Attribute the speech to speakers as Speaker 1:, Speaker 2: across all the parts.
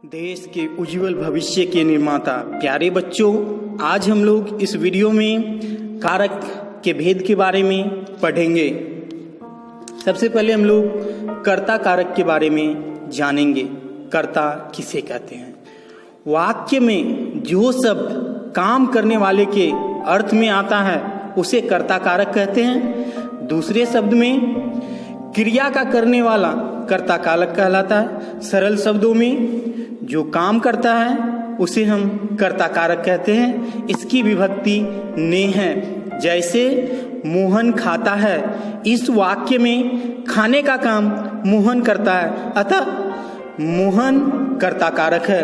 Speaker 1: देश के उज्जवल भविष्य के निर्माता प्यारे बच्चों, आज हम लोग इस वीडियो में कारक के भेद के बारे में पढ़ेंगे। सबसे पहले हम लोग कर्ता कारक के बारे में जानेंगे। कर्ता किसे कहते हैं? वाक्य में जो शब्द काम करने वाले के अर्थ में आता है उसे कर्ता कारक कहते हैं। दूसरे शब्द में क्रिया का करने वाला कर्ता कारक कहलाता है। सरल शब्दों में जो काम करता है उसे हम कर्ता कारक कहते हैं। इसकी विभक्ति ने है। जैसे मोहन खाता है, इस वाक्य में खाने का काम मोहन करता है, अतः मोहन कर्ता कारक है।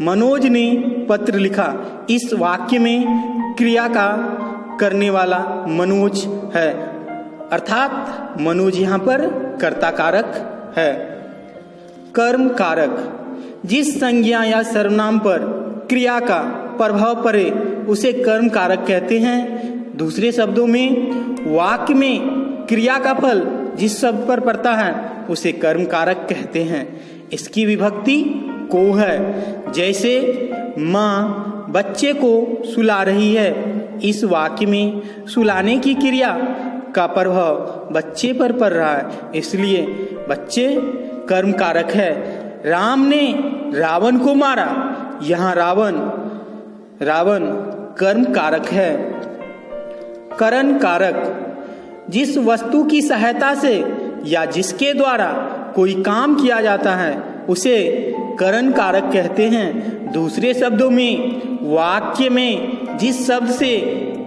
Speaker 1: मनोज ने पत्र लिखा, इस वाक्य में क्रिया का करने वाला मनोज है, अर्थात मनोज यहाँ पर कर्ता कारक है। कर्म कारक, जिस संज्ञा या सर्वनाम पर क्रिया का प्रभाव पड़े उसे कर्म कारक कहते हैं। दूसरे शब्दों में वाक्य में क्रिया का फल जिस शब्द पर पड़ता है उसे कर्म कारक कहते हैं। इसकी विभक्ति को है। जैसे माँ बच्चे को सुला रही है, इस वाक्य में सुलाने की क्रिया का प्रभाव बच्चे पर पड़ रहा है, इसलिए बच्चे कर्म कारक है। राम ने रावण को मारा, यहाँ रावण कर्म कारक है। करण कारक, जिस वस्तु की सहायता से या जिसके द्वारा कोई काम किया जाता है उसे करण कारक कहते हैं। दूसरे शब्दों में वाक्य में जिस शब्द से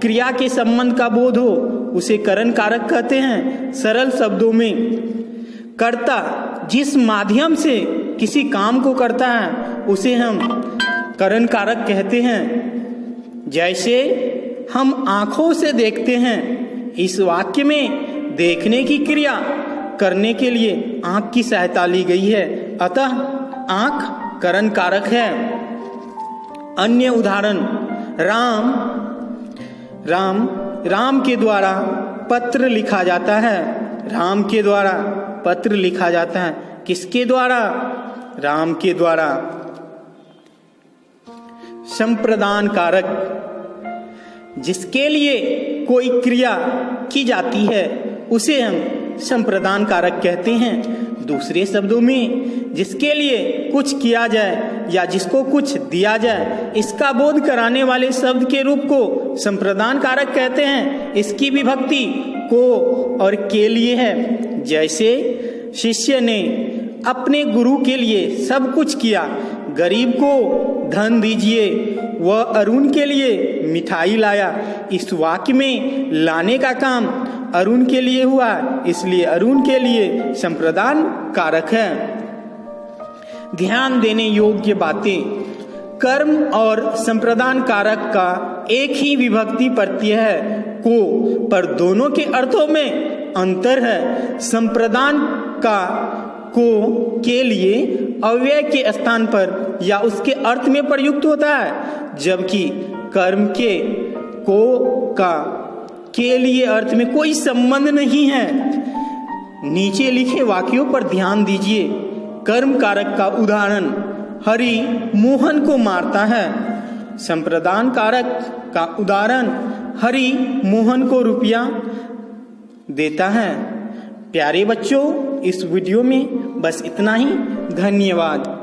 Speaker 1: क्रिया के संबंध का बोध हो उसे करण कारक कहते हैं। सरल शब्दों में कर्ता जिस माध्यम से किसी काम को करता है उसे हम करण कारक कहते हैं। जैसे हम आंखों से देखते हैं, इस वाक्य में देखने की क्रिया करने के लिए आंख की सहायता ली गई है, अतः आंख करण कारक है। अन्य उदाहरण, राम के द्वारा पत्र लिखा जाता है। राम के द्वारा पत्र लिखा जाता है, किसके द्वारा? राम के द्वारा। संप्रदान कारक, जिसके लिए कोई क्रिया की जाती है उसे हम संप्रदान कारक कहते हैं। दूसरे शब्दों में जिसके लिए कुछ किया जाए या जिसको कुछ दिया जाए इसका बोध कराने वाले शब्द के रूप को संप्रदान कारक कहते हैं। इसकी विभक्ति को और के लिए है। जैसे शिष्य ने अपने गुरु के लिए सब कुछ किया, गरीब को धन दीजिए, वह अरुण के लिए मिठाई लाया, इस वाक्य में लाने का काम अरुण के लिए हुआ, इसलिए अरुण के लिए संप्रदान कारक है। ध्यान देने योग्य बातें, कर्म और संप्रदान कारक का एक ही विभक्ति प्रत्यय है को, पर दोनों के अर्थों में अंतर है। संप्रदान का को के लिए अव्यय के स्थान पर या उसके अर्थ में प्रयुक्त होता है, जबकि कर्म के को का के लिए अर्थ में कोई संबंध नहीं है। नीचे लिखे वाक्यों पर ध्यान दीजिए। कर्म कारक का उदाहरण, हरि मोहन को मारता है। संप्रदान कारक का उदाहरण, हरि मोहन को रुपया देता है। प्यारे बच्चों, इस वीडियो में बस इतना ही। धन्यवाद।